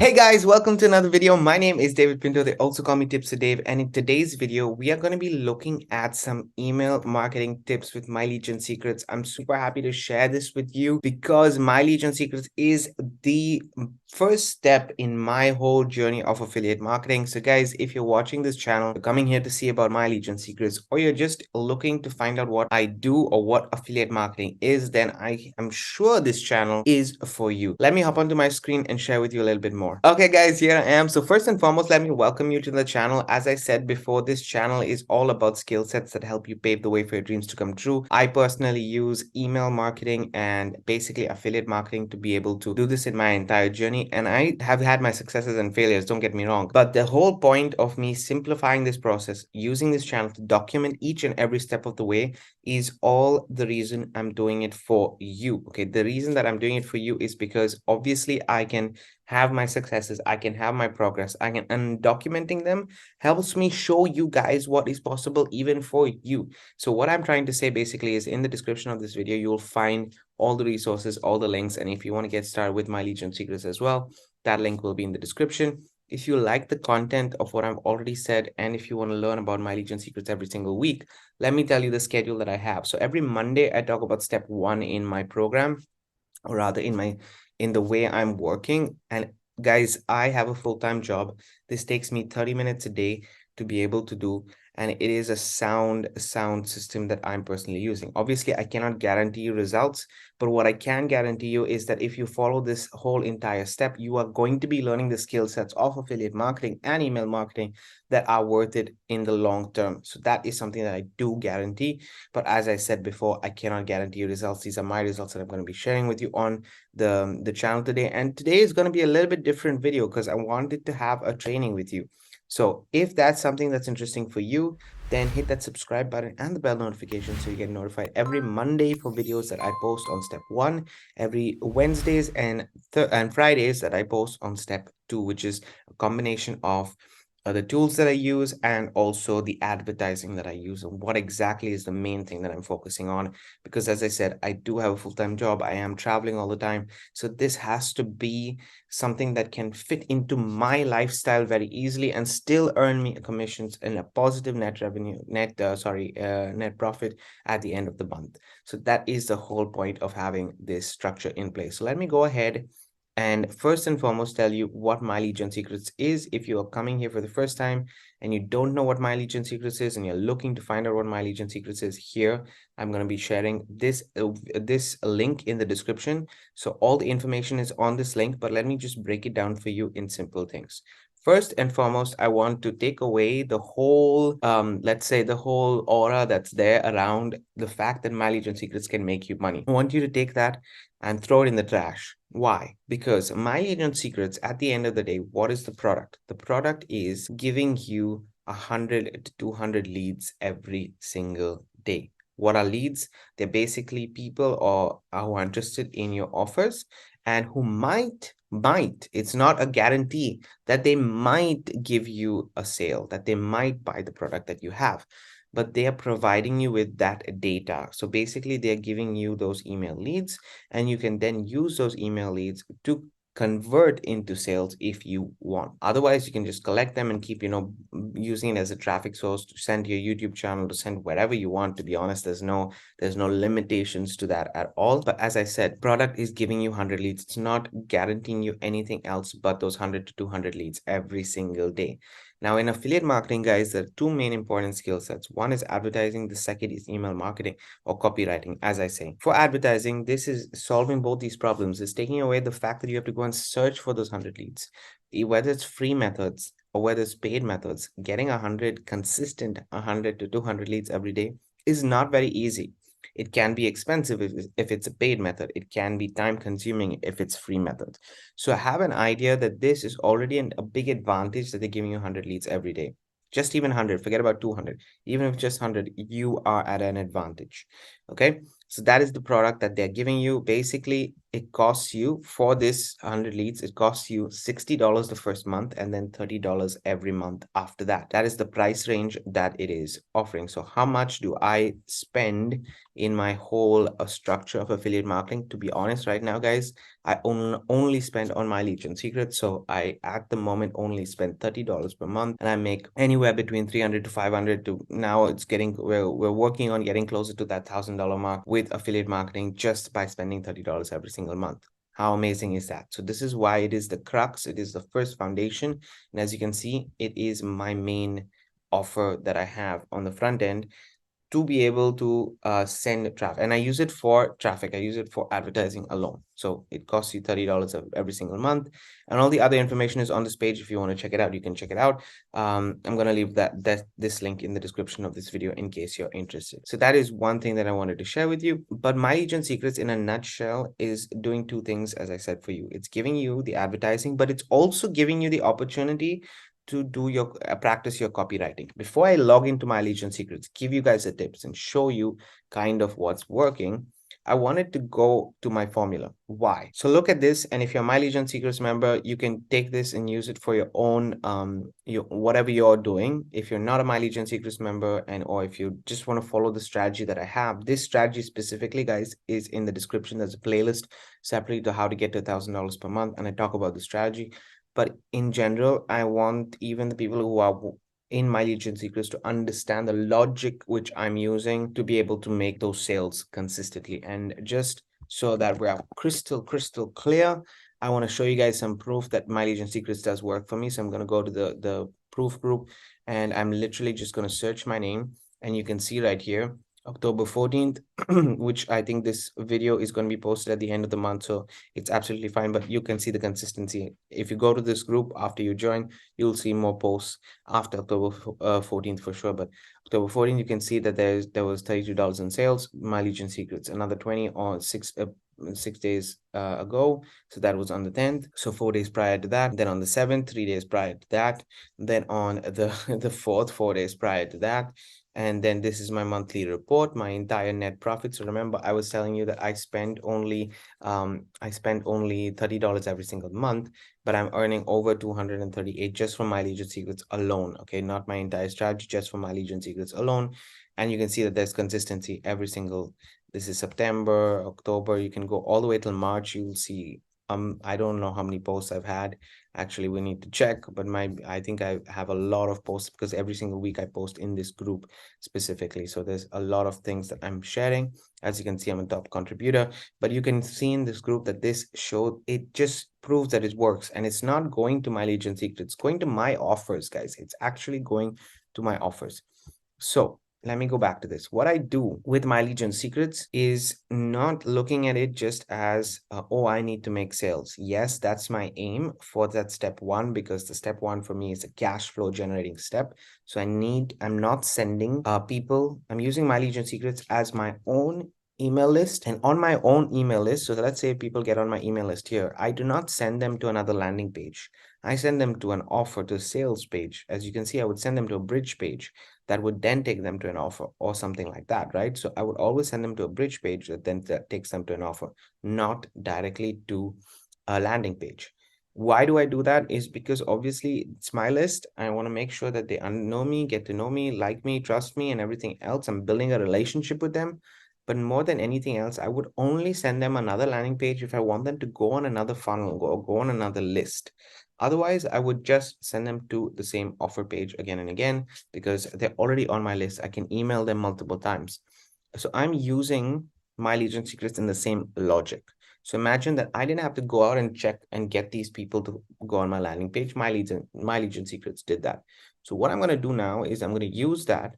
Hey guys, welcome to another video. My name is David Pinto. They also call me TipsWithDav. And in today's video, we are going to be looking at some email marketing tips with My Legion Secrets. I'm super happy to share this with you because My Legion Secrets is the first step in my whole journey of affiliate marketing. So guys, if you're watching this channel, you're coming here to see about My Legion Secrets, or you're just looking to find out what I do or what affiliate marketing is, then I am sure this channel is for you. Let me hop onto my screen and share with you a little bit more. Okay guys, here I am. So first and foremost, let me welcome you to the channel. As I said before, this channel is all about skill sets that help you pave the way for your dreams to come true. I personally use email marketing and basically affiliate marketing to be able to do this in my entire journey, and I have had my successes and failures, don't get me wrong, but the whole point of me simplifying this process, using this channel to document each and every step of the way, is all the reason I'm doing it for you. Okay, the reason that I'm doing it for you is because obviously I can have my successes, I can have my progress, and documenting them helps me show you guys what is possible even for you. So what I'm trying to say basically is, in the description of this video, you'll find all the resources, all the links, and if you want to get started with My Legion Secrets as well, that link will be in the description. If you like the content of what I've already said, and if you want to learn about My Legion Secrets every single week, let me tell you the schedule that I have. So every Monday, I talk about step 1 in my program, or rather in the way I'm working. And guys, I have a full-time job. This takes me 30 minutes a day to be able to do, and it is a sound system that I'm personally using. Obviously, I cannot guarantee you results, but what I can guarantee you is that if you follow this whole entire step, you are going to be learning the skill sets of affiliate marketing and email marketing that are worth it in the long term. So that is something that I do guarantee. But as I said before, I cannot guarantee you results. These are my results that I'm going to be sharing with you on the channel today. And today is going to be a little bit different video because I wanted to have a training with you. So if that's something that's interesting for you, then hit that subscribe button and the bell notification so you get notified every Monday for videos that I post on step 1, every Wednesdays and Fridays that I post on step 2, which is a combination of the tools that I use and also the advertising that I use, and what exactly is the main thing that I'm focusing on. Because as I said, I do have a full-time job. I am traveling all the time. So this has to be something that can fit into my lifestyle very easily and still earn me commissions and a positive net revenue, net profit at the end of the month. So that is the whole point of having this structure in place. So let me go ahead and first and foremost tell you what My Legion Secrets is. If you are coming here for the first time and you don't know what My Legion Secrets is and you're looking to find out what My Legion Secrets is, here I'm going to be sharing this link in the description. So all the information is on this link, but let me just break it down for you in simple things. First and foremost, I want to take away the whole, let's say the whole aura that's there around the fact that My Legion Secrets can make you money. I want you to take that and throw it in the trash. Why? Because My Legion Secrets, at the end of the day, what is the product? The product is giving you 100 to 200 leads every single day. What are leads? They're basically people who are interested in your offers and who might, it's not a guarantee that they might give you a sale, that they might buy the product that you have, but they are providing you with that data. So basically, they're giving you those email leads, and you can then use those email leads to convert into sales if you want. Otherwise, you can just collect them and keep, using it as a traffic source to send to your YouTube channel, to send wherever you want. To be honest, there's no limitations to that at all. But as I said, product is giving you 100 leads. It's not guaranteeing you anything else but those 100 to 200 leads every single day. Now, in affiliate marketing, guys, there are two main important skill sets. One is advertising. The second is email marketing or copywriting, as I say. For advertising, this is solving both these problems. It's taking away the fact that you have to go and search for those 100 leads. Whether it's free methods or whether it's paid methods, getting 100 consistent 100 to 200 leads every day is not very easy. It can be expensive if it's a paid method. It can be time consuming if it's free method. So have an idea that this is already a big advantage that they're giving you 100 leads every day. Just even 100, forget about 200. Even if just 100, you are at an advantage. Okay. So that is the product that they're giving you. Basically, it costs you for this 100 leads, it costs you $60 the first month and then $30 every month after that. That is the price range that it is offering. So how much do I spend in my whole structure of affiliate marketing? To be honest, right now, guys, I only spend on my lead gen secrets. So I, at the moment, only spend $30 per month, and I make anywhere between 300 to 500 to now it's getting, we're working on getting closer to that $1,000 mark with affiliate marketing just by spending $30 every single month. How amazing is that? So this is why it is the crux. It is the first foundation. And as you can see, it is my main offer that I have on the front end to be able to send traffic. And I use it for traffic. I use it for advertising alone. So it costs you $30 every single month. And all the other information is on this page. If you want to check it out, you can check it out. I'm going to leave this link in the description of this video in case you're interested. So that is one thing that I wanted to share with you. But My Legion Secrets in a nutshell is doing two things, as I said, for you. It's giving you the advertising, but it's also giving you the opportunity to do your practice your copywriting. Before I log into My Legion Secrets, give you guys the tips and show you kind of what's working, I wanted to go to my formula. Why? So look at this, and if you're My Legion Secrets member, you can take this and use it for your own whatever you're doing. If you're not a My Legion Secrets member, and or if you just want to follow the strategy that I have, this strategy specifically, guys, is in the description. There's a playlist separately to how to get to $1,000 per month, and I talk about the strategy. But in general, I want even the people who are in My Legion Secrets to understand the logic which I'm using to be able to make those sales consistently. And just so that we are crystal clear, I want to show you guys some proof that My Legion Secrets does work for me. So I'm going to go to the proof group, and I'm literally just going to search my name, and you can see right here, October 14th, which I think this video is going to be posted at the end of the month. So it's absolutely fine, but you can see the consistency. If you go to this group after you join, you'll see more posts after October 14th for sure. But October 14th, you can see that there was $32 in sales. My Legion Secrets, another 20 on 6 days ago. So that was on the 10th. So 4 days prior to that. Then on the 7th, 3 days prior to that. Then on the 4th, 4 days prior to that. And then this is my monthly report, my entire net profit. So remember, I was telling you that I spend only $30 every single month, but I'm earning over 238 just from My Legion Secrets alone. Okay, not my entire strategy, just from My Legion Secrets alone. And you can see that there's consistency every single. This is September, October. You can go all the way till March. You'll see. I don't know how many posts I've had. Actually, we need to check, but I think I have a lot of posts because every single week I post in this group specifically. So there's a lot of things that I'm sharing. As you can see, I'm a top contributor, but you can see in this group that this show, it just proves that it works, and it's not going to My Legion Secrets, it's going to my offers, guys. It's actually going to my offers. So let me go back to this. What I do with My Legion Secrets is not looking at it just as, oh, I need to make sales. Yes, that's my aim for that step one, because the step one for me is a cash flow generating step. So I'm not sending people, I'm using My Legion Secrets as my own email list. And on my own email list, so let's say people get on my email list here, I do not send them to another landing page. I send them to an offer, to a sales page. As you can see, I would send them to a bridge page that would then take them to an offer or something like that, right? So I would always send them to a bridge page that takes them to an offer, not directly to a landing page. Why do I do that? Is because obviously it's my list. I want to make sure that they know me, get to know me, like me, trust me, and everything else. I'm building a relationship with them. But more than anything else, I would only send them another landing page if I want them to go on another funnel or go on another list. Otherwise, I would just send them to the same offer page again and again because they're already on my list. I can email them multiple times. So I'm using My Legion Secrets in the same logic. So imagine that I didn't have to go out and check and get these people to go on my landing page. My Legion Secrets did that. So what I'm going to do now is I'm going to use that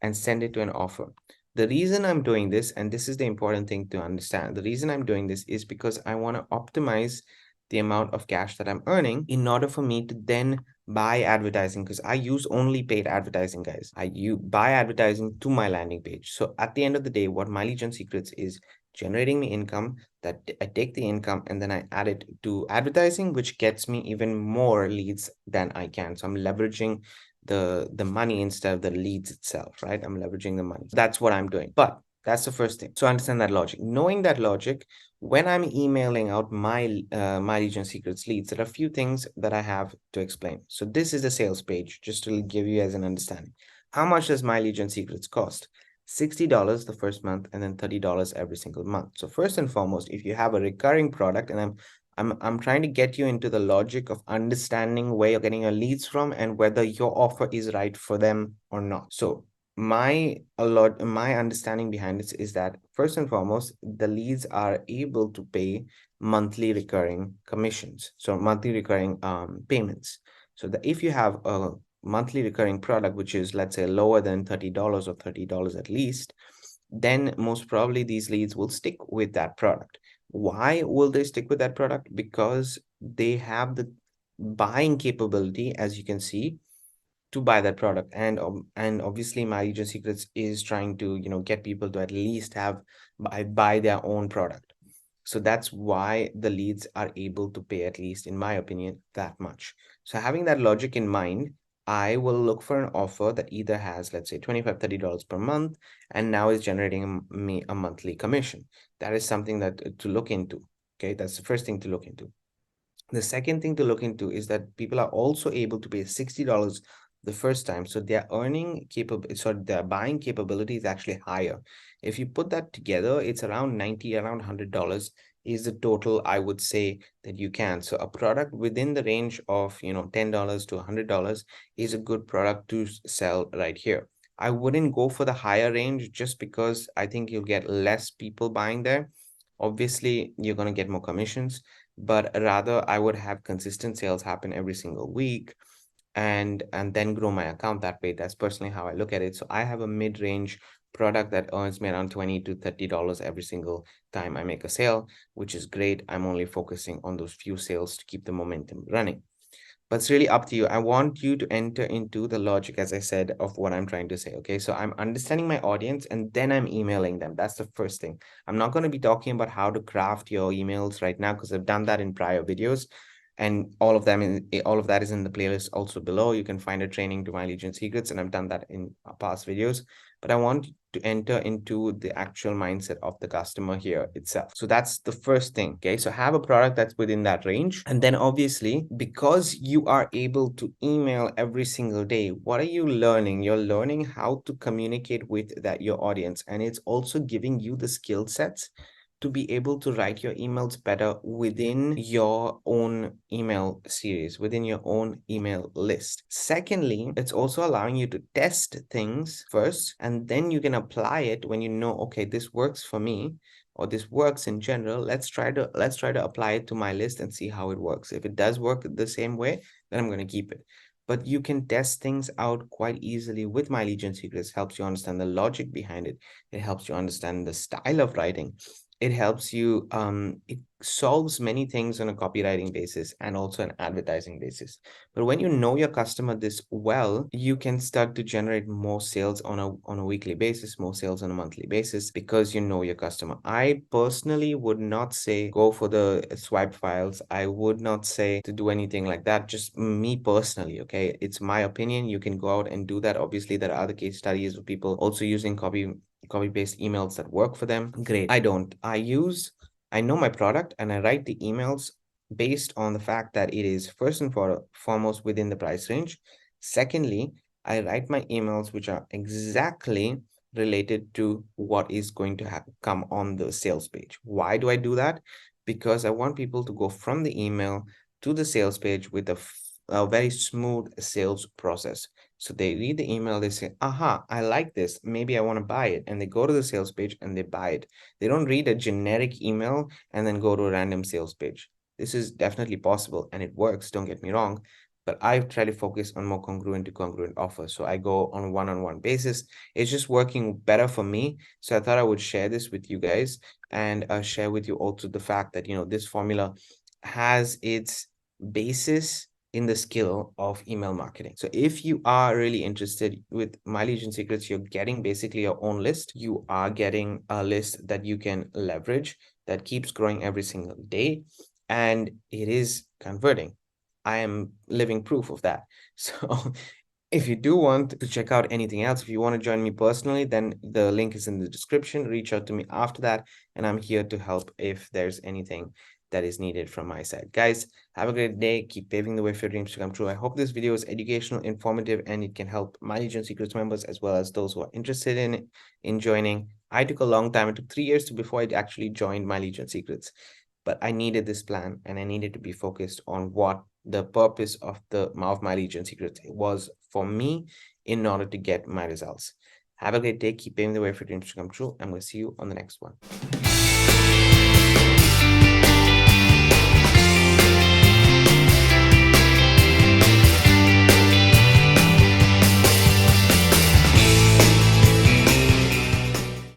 and send it to an offer. The reason I'm doing this, and this is the important thing to understand, the reason I'm doing this is because I want to optimize the amount of cash that I'm earning in order for me to then buy advertising, because I use only paid advertising, guys. You buy advertising to my landing page. So at the end of the day, what My Legion Secrets is generating me income, that I take the income and then I add it to advertising, which gets me even more leads than I can. So I'm leveraging the money instead of the leads itself, right? I'm leveraging the money. That's what I'm doing. But That's the first thing. So understand that logic. Knowing that logic, when I'm emailing out my Legion Secrets leads, there are a few things that I have to explain. So this is the sales page, just to give you as an understanding. How much does my Legion Secrets cost? $60 the first month and then $30 every single month. So first and foremost, if you have a recurring product, and I'm trying to get you into the logic of understanding where you're getting your leads from and whether your offer is right for them or not. So my understanding behind this is that first and foremost, the leads are able to pay monthly recurring commissions, so monthly recurring payments. So that if you have a monthly recurring product which is, let's say, lower than $30 or $30 at least, then most probably these leads will stick with that product. Why will they stick with that product? Because they have the buying capability, as you can see, to buy that product. And obviously my Legion Secrets is trying to, get people to at least have buy their own product. So that's why the leads are able to pay, at least in my opinion, that much. So having that logic in mind, I will look for an offer that either has, let's say, $25-$30 per month, and now is generating me a monthly commission. That is something that to look into. Okay, that's the first thing to look into. The second thing to look into is that people are also able to pay $60 the first time. So their their buying capability is actually higher. If you put that together, it's around around $100 is the total, I would say, that you can. So a product within the range of, $10 to $100 is a good product to sell right here. I wouldn't go for the higher range just because I think you'll get less people buying there. Obviously, you're going to get more commissions, but rather I would have consistent sales happen every single week and then grow my account that way. That's personally how I look at it. So I have a mid-range product that earns me around $20 to $30 every single time I make a sale, which is great. I'm only focusing on those few sales to keep the momentum running. But it's really up to you. I want you to enter into the logic, as I said, of what I'm trying to say. Okay, so I'm understanding my audience and then I'm emailing them. That's the first thing. I'm not going to be talking about how to craft your emails right now because I've done that in prior videos, and all of that is in the playlist also below. You can find a training to my Legion Secrets, and I've done that in past videos. But I want to enter into the actual mindset of the customer here itself. So that's the first thing. Okay, so have a product that's within that range, and then obviously, because you are able to email every single day, what are you learning? You're learning how to communicate with your audience, and it's also giving you the skill sets to be able to write your emails better within your own email series, within your own email list. Secondly, it's also allowing you to test things first, and then you can apply it when you know, okay, this works for me, or this works in general. Let's try to apply it to my list and see how it works. If it does work the same way, then I'm going to keep it. But you can test things out quite easily with my Legion Secrets. Helps you understand the logic behind it. It helps you understand the style of writing. It helps you, it solves many things on a copywriting basis and also an advertising basis. But when you know your customer this well, you can start to generate more sales on a weekly basis, more sales on a monthly basis, because you know your customer. I personally would not say go for the swipe files. I would not say to do anything like that. Just me personally, okay? It's my opinion. You can go out and do that. Obviously, there are other case studies of people also using copy paste emails that work for them. Great. I don't. I know my product and I write the emails based on the fact that it is first and foremost within the price range. Secondly, I write my emails which are exactly related to what is going to come on the sales page. Why do I do that? Because I want people to go from the email to the sales page with a very smooth sales process. So they read the email, they say, aha, I like this. Maybe I want to buy it. And they go to the sales page and they buy it. They don't read a generic email and then go to a random sales page. This is definitely possible and it works, don't get me wrong. But I try to focus on more congruent to congruent offers. So I go on a one-on-one basis. It's just working better for me. So I thought I would share this with you guys and share with you also the fact that, this formula has its basis in the skill of email marketing. So if you are really interested with My Legion Secrets, you're getting basically your own list. You are getting a list that you can leverage that keeps growing every single day, and it is converting. I am living proof of that. So If you do want to check out anything else, if you want to join me personally, then the link is in the description. Reach out to me after that, and I'm here to help if there's anything that is needed from my side. Guys, have a great day. Keep paving the way for your dreams to come true. I hope this video is educational, informative, and it can help my Legion Secrets members as well as those who are interested in joining. I took a long time. It took 3 years before I actually joined my Legion Secrets, but I needed this plan and I needed to be focused on what the purpose of my Legion Secrets was for me in order to get my results. Have a great day. Keep paving the way for dreams to come true. I'm going to see you on the next one.